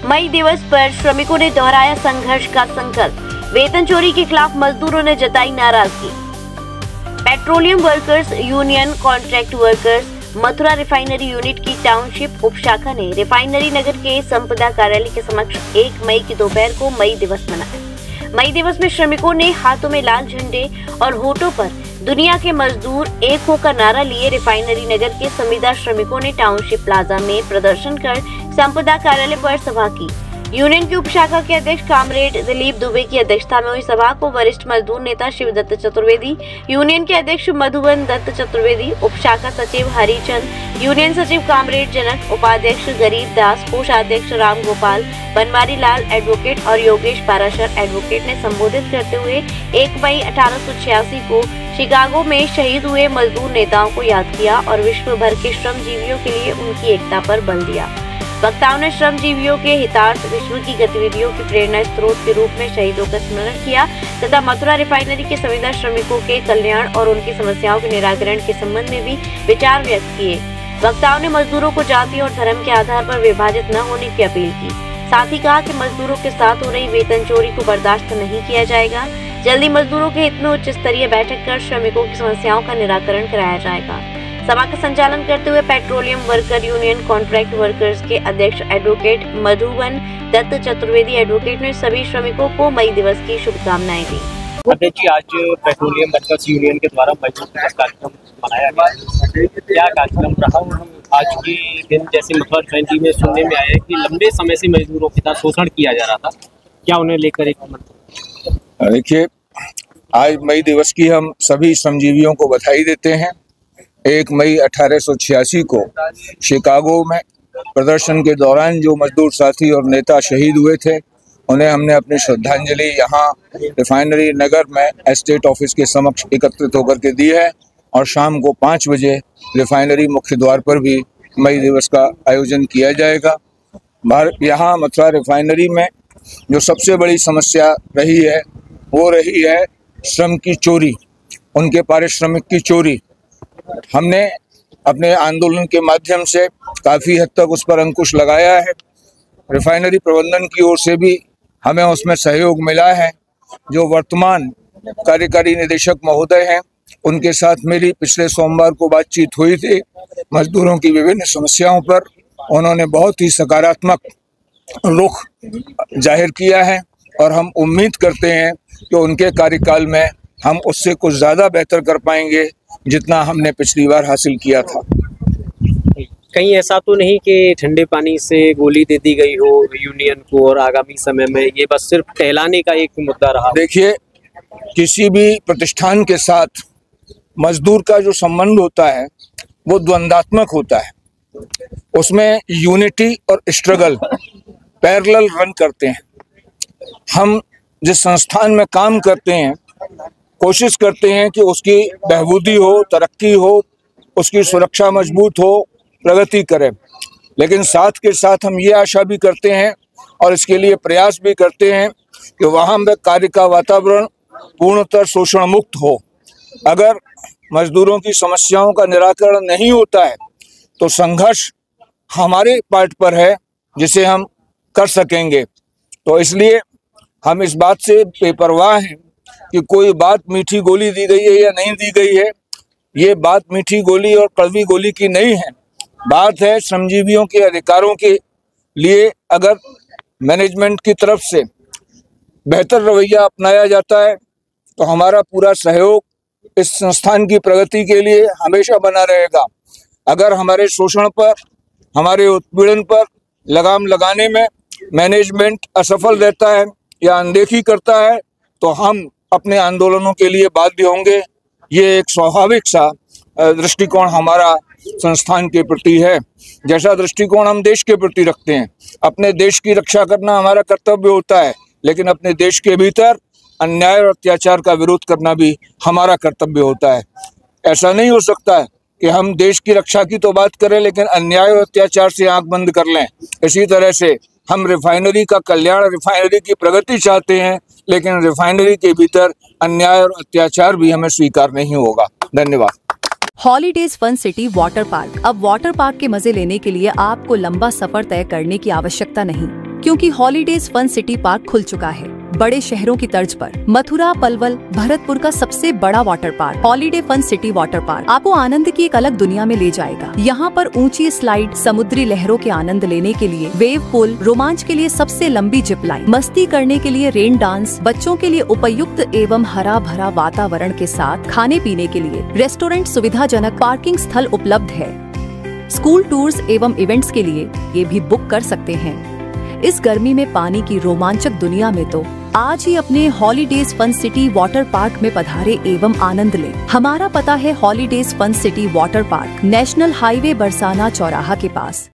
मई दिवस पर श्रमिकों ने दोहराया संघर्ष का संकल्प। वेतन चोरी के खिलाफ मजदूरों ने जताई नाराजगी। Petroleum workers union contract workers Mathura refinery unit की टाउनशिप उप शाखा ने रिफाइनरी नगर के संपदा कार्यालय के समक्ष 1 मई की दोपहर को मई दिवस मनाया। मई दिवस में श्रमिकों ने हाथों में लाल झंडे और होठों पर दुनिया के मजदूर एक हो का नारा लिए रिफाइनरी नगर के संविदा श्रमिकों ने टाउनशिप प्लाजा में प्रदर्शन कर संपदा कार्यालय पर सभा की। यूनियन की उप शाखा के अध्यक्ष कामरेड दिलीप दुबे की अध्यक्षता में हुई सभा को वरिष्ठ मजदूर नेता शिवदत्त चतुर्वेदी, यूनियन के अध्यक्ष मधुबन दत्त चतुर्वेदी, उप शाखा सचिव हरिचंद, यूनियन सचिव कामरेड जनक, उपाध्यक्ष गरीब दास, कोषाध्यक्ष राम गोपाल, बनवारी लाल एडवोकेट और योगेश पाराशर एडवोकेट ने संबोधित करते हुए 1 मई 1886 को शिकागो में शहीद हुए मजदूर नेताओं को याद किया और विश्व भर के श्रमजीवियों के लिए उनकी एकता पर बल दिया। वक्ताओं ने श्रमजीवियों के हितार्थ विश्व की गतिविधियों की प्रेरणा स्रोत के रूप में शहीदों का स्मरण किया तथा मथुरा रिफाइनरी के संविदा श्रमिकों के कल्याण और उनकी समस्याओं के निराकरण के संबंध में भी विचार व्यक्त किए। वक्ताओं ने मजदूरों को जाति और धर्म के आधार पर विभाजित न होने की अपील की। साथ ही कहा कि मजदूरों के साथ हो रही वेतन चोरी को बर्दाश्त नहीं किया जाएगा। जल्दी मजदूरों के हित में उच्च स्तरीय बैठक कर श्रमिकों की समस्याओं का निराकरण कराया जाएगा। सभा का संचालन करते हुए petroleum worker union contract workers के अध्यक्ष एडवोकेट मधुबन दत्त चतुर्वेदी एडवोकेट ने सभी श्रमिकों को मई दिवस की शुभकामनाएं दी। अध्यक्ष जी, आज पेट्रोलियम वर्कर्स यूनियन के द्वारा मजदूर दिवस कार्यक्रम मनाया गया। क्या कार्यक्रम रहा? आज के दिन जैसे मथुरा रिफाइनरी में सुनने में आया कि लंबे समय से मजदूरों के साथ शोषण किया जा रहा था, क्या उन्हें लेकर एक देखिए, आज मई दिवस की हम सभी श्रमजीवियों को बधाई देते हैं। 1 मई 1886 को शिकागो में प्रदर्शन के दौरान जो मजदूर साथी और नेता शहीद हुए थे, उन्हें हमने अपनी श्रद्धांजलि यहाँ रिफाइनरी नगर में एस्टेट ऑफिस के समक्ष एकत्रित होकर के दी है और शाम को 5 बजे रिफाइनरी मुख्य द्वार पर भी मई दिवस का आयोजन किया जाएगा। यहाँ मथुरा रिफाइनरी में जो सबसे बड़ी समस्या रही है वो रही है श्रम की चोरी, उनके पारिश्रमिक की चोरी। हमने अपने आंदोलन के माध्यम से काफ़ी हद तक उस पर अंकुश लगाया है। रिफाइनरी प्रबंधन की ओर से भी हमें उसमें सहयोग मिला है। जो वर्तमान कार्यकारी निदेशक महोदय हैं, उनके साथ मेरी पिछले सोमवार को बातचीत हुई थी। मजदूरों की विभिन्न समस्याओं पर उन्होंने बहुत ही सकारात्मक रुख जाहिर किया है और हम उम्मीद करते हैं कि उनके कार्यकाल में हम उससे कुछ ज़्यादा बेहतर कर पाएंगे जितना हमने पिछली बार हासिल किया था। कहीं ऐसा तो नहीं कि ठंडे पानी से गोली दे दी गई हो यूनियन को और आगामी समय में ये बस सिर्फ टहलाने का एक मुद्दा रहा? देखिए, किसी भी प्रतिष्ठान के साथ मजदूर का जो संबंध होता है वो द्वंद्वात्मक होता है। उसमें यूनिटी और स्ट्रगल पैरेलल रन करते हैं। हम जिस संस्थान में काम करते हैं कोशिश करते हैं कि उसकी बहबूदी हो, तरक्की हो, उसकी सुरक्षा मजबूत हो, प्रगति करे, लेकिन साथ के साथ हम ये आशा भी करते हैं और इसके लिए प्रयास भी करते हैं कि वहाँ में कार्य का वातावरण पूर्णतः शोषण मुक्त हो। अगर मजदूरों की समस्याओं का निराकरण नहीं होता है तो संघर्ष हमारे पार्ट पर है जिसे हम कर सकेंगे। तो इसलिए हम इस बात से बेपरवाह हैं कि कोई बात मीठी गोली दी गई है या नहीं दी गई है। ये बात मीठी गोली और कड़वी गोली की नहीं है। बात है श्रमजीवियों के अधिकारों के लिए अगर मैनेजमेंट की तरफ से बेहतर रवैया अपनाया जाता है तो हमारा पूरा सहयोग इस संस्थान की प्रगति के लिए हमेशा बना रहेगा। अगर हमारे शोषण पर, हमारे उत्पीड़न पर लगाम लगाने में मैनेजमेंट असफल रहता है या अनदेखी करता है तो हम अपने आंदोलनों के लिए बाध्य होंगे। ये एक स्वाभाविक सा दृष्टिकोण हमारा संस्थान के प्रति है। जैसा दृष्टिकोण हम देश के प्रति रखते हैं, अपने देश की रक्षा करना हमारा कर्तव्य होता है, लेकिन अपने देश के भीतर अन्याय और अत्याचार का विरोध करना भी हमारा कर्तव्य होता है। ऐसा नहीं हो सकता है कि हम देश की रक्षा की तो बात करें लेकिन अन्याय और अत्याचार से आंख बंद कर लें। इसी तरह से हम रिफाइनरी का कल्याण, रिफाइनरी की प्रगति चाहते हैं, लेकिन रिफाइनरी के भीतर अन्याय और अत्याचार भी हमें स्वीकार नहीं होगा। धन्यवाद। Holidays fun city water park. अब वाटर पार्क के मजे लेने के लिए आपको लंबा सफर तय करने की आवश्यकता नहीं। क्योंकि हॉलीडेज फन सिटी पार्क खुल चुका है बड़े शहरों की तर्ज पर। मथुरा, पलवल, भरतपुर का सबसे बड़ा water park holiday fun city water park आपको आनंद की एक अलग दुनिया में ले जाएगा। यहाँ पर ऊंची स्लाइड, समुद्री लहरों के आनंद लेने के लिए वेव पूल, रोमांच के लिए सबसे लंबी जिप लाइन, मस्ती करने के लिए रेन डांस, बच्चों के लिए उपयुक्त एवं हरा भरा वातावरण के साथ खाने पीने के लिए रेस्टोरेंट, सुविधाजनक पार्किंग स्थल उपलब्ध है। स्कूल टूर्स एवं इवेंट्स के लिए ये भी बुक कर सकते हैं। इस गर्मी में पानी की रोमांचक दुनिया में तो आज ही अपने holidays fun city water park में पधारे एवं आनंद लें। हमारा पता है holidays fun city water park, national highway Barsana चौराहा के पास।